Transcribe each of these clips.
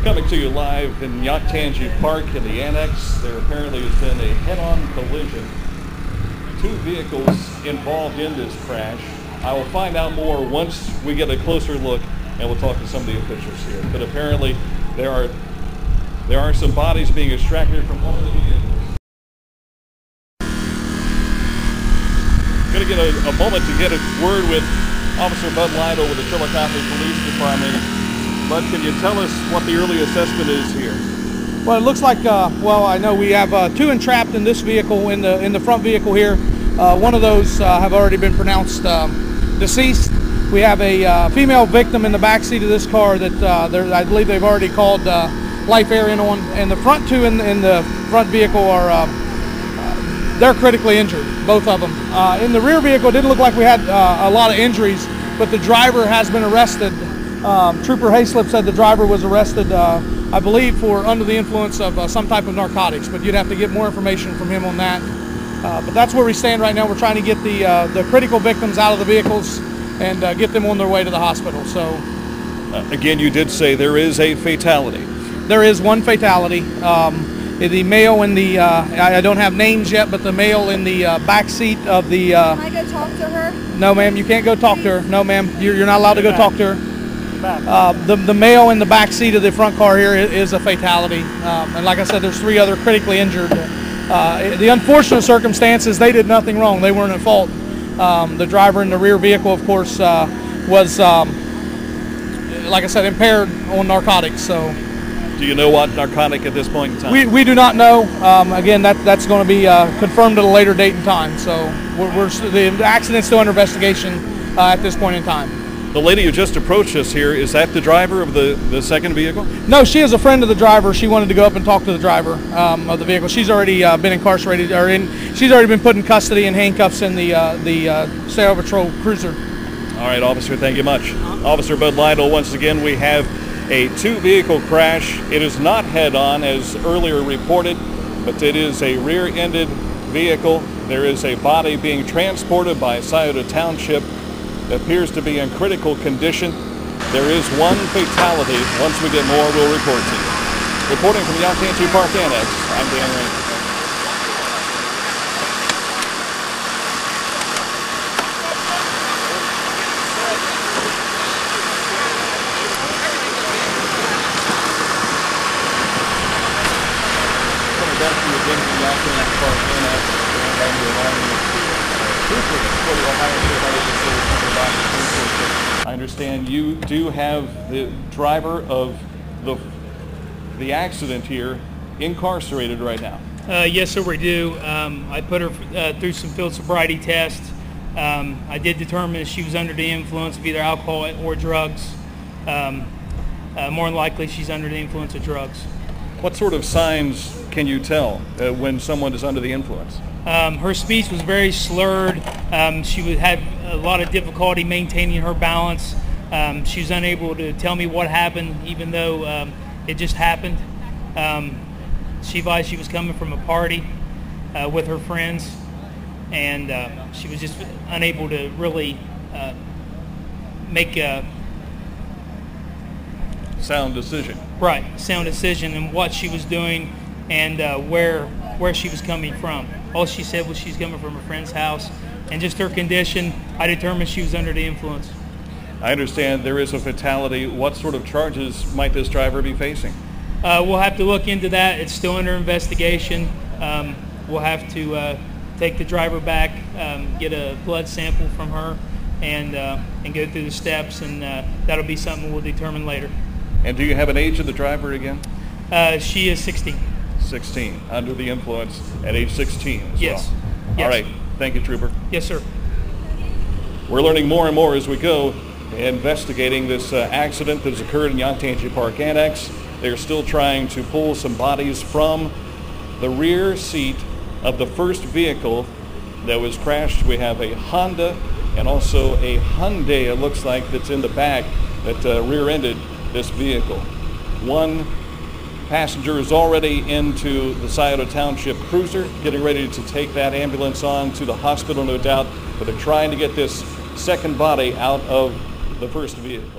Coming to you live in Yoctangee Park in the Annex, there apparently has been a head-on collision. Two vehicles involved in this crash. I will find out more once we get a closer look, and we'll talk to some of the officials here. But apparently there are some bodies being extracted from one of the vehicles. Going to get a moment to get a word with Officer Bud Lytle with the Chillicothe Police Department. but can you tell us what the early assessment is here? Well, it looks like, well, I know we have 2 entrapped in this vehicle, in the front vehicle here. One of those have already been pronounced deceased. We have a female victim in the back seat of this car that I believe they've already called life air in on. And the front 2 in the front vehicle are they're critically injured, both of them. In the rear vehicle, it didn't look like we had a lot of injuries, but the driver has been arrested. Trooper Hayslip said the driver was arrested, I believe, for under the influence of some type of narcotics, but you'd have to get more information from him on that. But that's where we stand right now. We're trying to get the critical victims out of the vehicles and get them on their way to the hospital. So, again, you did say there is a fatality. There is one fatality. The male in the, I don't have names yet, but the male in the back seat of the... Can I go talk to her? No, ma'am, you can't go talk to her. No, ma'am, you're not allowed to go talk to her. The male in the back seat of the front car here is a fatality. And like I said, there's 3 other critically injured. The unfortunate circumstances, they did nothing wrong. They weren't at fault. The driver in the rear vehicle, of course, was, like I said, impaired on narcotics. So, do you know what narcotic at this point in time? We do not know. Again, that's going to be confirmed at a later date and time. So the accident's still under investigation at this point in time. The lady who just approached us here, is that the driver of the second vehicle? No, she is a friend of the driver. She wanted to go up and talk to the driver of the vehicle. She's already been incarcerated, she's already been put in custody and handcuffs in the State Highway Patrol cruiser. All right, officer, thank you much. Officer Bud Lytle, once again, we have a 2-vehicle crash. It is not head-on as earlier reported, but it is a rear-ended vehicle. There is a body being transported by Scioto Township that appears to be in critical condition. There is one fatality. Once we get more, we'll report to you. Reporting from the Yoctangee Park Annex, I'm Dan Ranger. Coming back to you again from the Yoctangee Park Annex, and I'm along with for the Ohio State Highway Patrol. I understand you do have the driver of the accident here incarcerated right now. Yes, sir, we do. I put her through some field sobriety tests. I did determine that she was under the influence of either alcohol or drugs. More than likely, she's under the influence of drugs. What sort of signs can you tell when someone is under the influence? Her speech was very slurred. She would have a lot of difficulty maintaining her balance. She was unable to tell me what happened, even though it just happened. She advised she was coming from a party with her friends, and she was just unable to really make a sound decision. Right, sound decision in what she was doing and where she was coming from. All she said was she's coming from a friend's house, and just her condition, I determined she was under the influence. I understand there is a fatality. What sort of charges might this driver be facing? We'll have to look into that. It's still under investigation. We'll have to take the driver back, get a blood sample from her, and go through the steps, and that'll be something we'll determine later. And do you have an age of the driver again? She is 16. 16, under the influence at age 16 as yes. well. Yes. All right, thank you, Trooper. Yes, sir. We're learning more and more as we go, investigating this accident that has occurred in Yoctangee Park Annex. They're still trying to pull some bodies from the rear seat of the first vehicle that was crashed. We have a Honda and also a Hyundai, it looks like, that's in the back that rear-ended this vehicle. One passenger is already into the Scioto Township cruiser, getting ready to take that ambulance on to the hospital, no doubt, but they're trying to get this second body out of the first vehicle.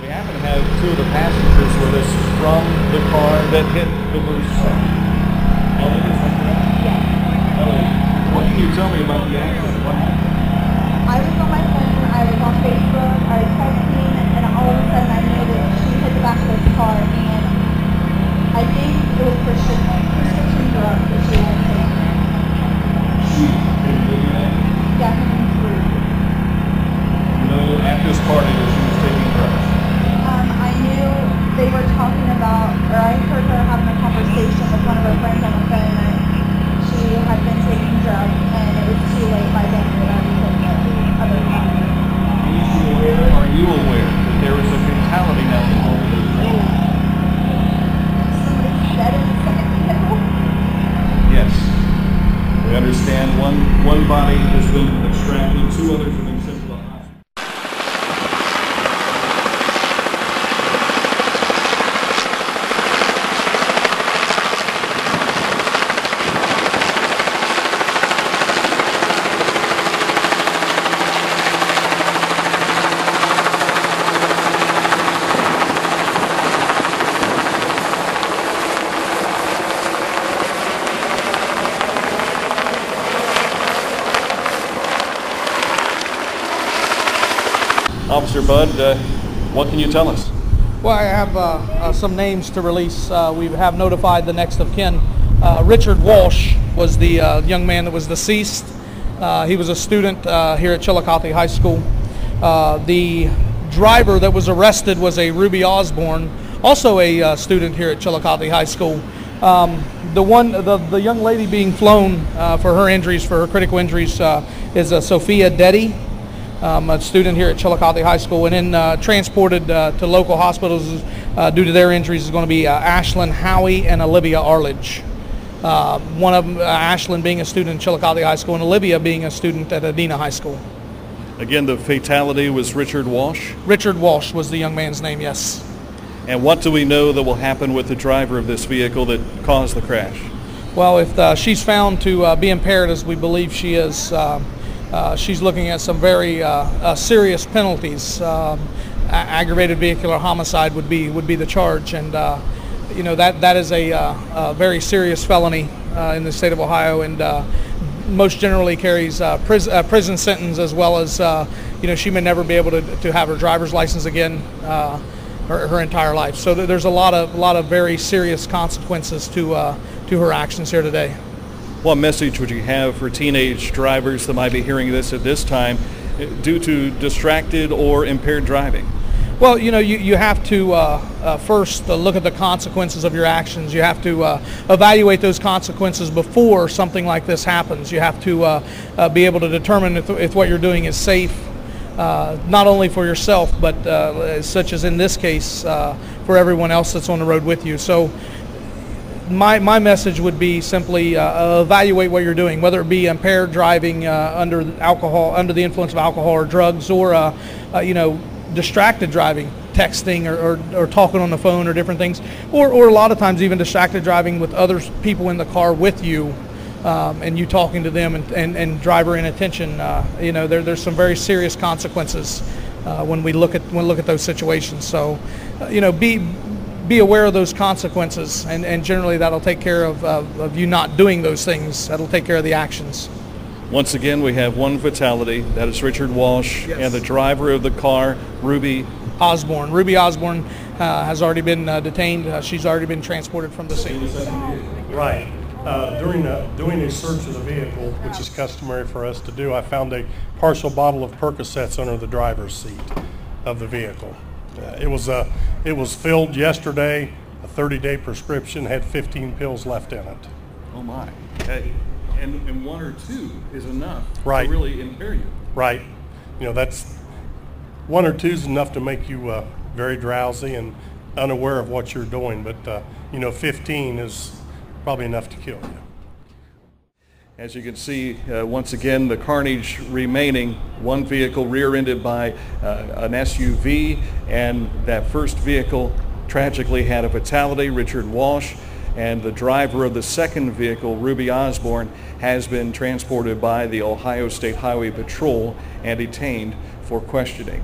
We happen to have two of the passengers with us from the car that hit the moose. Ellie, is that correct? Yeah. Ellie, what can you tell me about the accident? What happened? I was Facebook, I was texting, and all of a sudden I knew that she hit the back of this car, and I think it was prescription drugs that she was taking. Yeah, her name's Ruth. You know, at this party that she was taking drugs. I knew they were talking about, or I heard her having a conversation with one of her friends on the phone that she had been taking drugs, and it was too late by then for them to take the other one. Are you aware that there is a fatality now involved in this? Somebody said in the second vehicle? Yes. We understand one body has been extracted, 2 others have been sent to the hospital. Officer Bud, what can you tell us? Well, I have some names to release. We have notified the next of kin. Richard Walsh was the young man that was deceased. He was a student here at Chillicothe High School. The driver that was arrested was a Ruby Osborne, also a student here at Chillicothe High School. The young lady being flown for her injuries, for her critical injuries, is Sophia Deddy, a student here at Chillicothe High School, and then transported to local hospitals due to their injuries is going to be Ashlyn Howie and Olivia Arledge. One of them, Ashlyn being a student at Chillicothe High School, and Olivia being a student at Adena High School. Again, the fatality was Richard Walsh? Richard Walsh was the young man's name, yes. And what do we know that will happen with the driver of this vehicle that caused the crash? Well, if she's found to be impaired, as we believe she is, she's looking at some very serious penalties. Aggravated vehicular homicide would be the charge, and you know that is a very serious felony in the state of Ohio, and most generally carries prison sentence, as well as you know, she may never be able to have her driver's license again her entire life. So there's a lot of very serious consequences to her actions here today. What message would you have for teenage drivers that might be hearing this at this time due to distracted or impaired driving? Well, you know, you have to first look at the consequences of your actions. You have to evaluate those consequences before something like this happens. You have to be able to determine if what you're doing is safe, not only for yourself, but such as in this case, for everyone else that's on the road with you. So my message would be simply evaluate what you're doing, whether it be impaired driving under the influence of alcohol or drugs, or you know, distracted driving, texting or talking on the phone or different things, or a lot of times even distracted driving with other people in the car with you, and you talking to them and driver inattention. You know, there's some very serious consequences when we look at those situations. So you know, be aware of those consequences, and generally that'll take care of you not doing those things. That'll take care of the actions. Once again, we have one fatality. That is Richard Walsh, yes. And the driver of the car, Ruby Osborne. Ruby Osborne has already been detained. She's already been transported from the scene. Right. Doing a search of the vehicle, which is customary for us to do, I found a partial bottle of Percocets under the driver's seat of the vehicle. It was filled yesterday. A 30-day prescription had 15 pills left in it. Oh my! And 1 or 2 is enough, right, to really impair you. Right. You know, that's 1 or 2 is enough to make you very drowsy and unaware of what you're doing. But you know, 15 is probably enough to kill you. As you can see, once again, the carnage remaining. One vehicle rear-ended by an SUV, and that first vehicle tragically had a fatality, Richard Walsh, and the driver of the second vehicle, Ruby Osborne, has been transported by the Ohio State Highway Patrol and detained for questioning.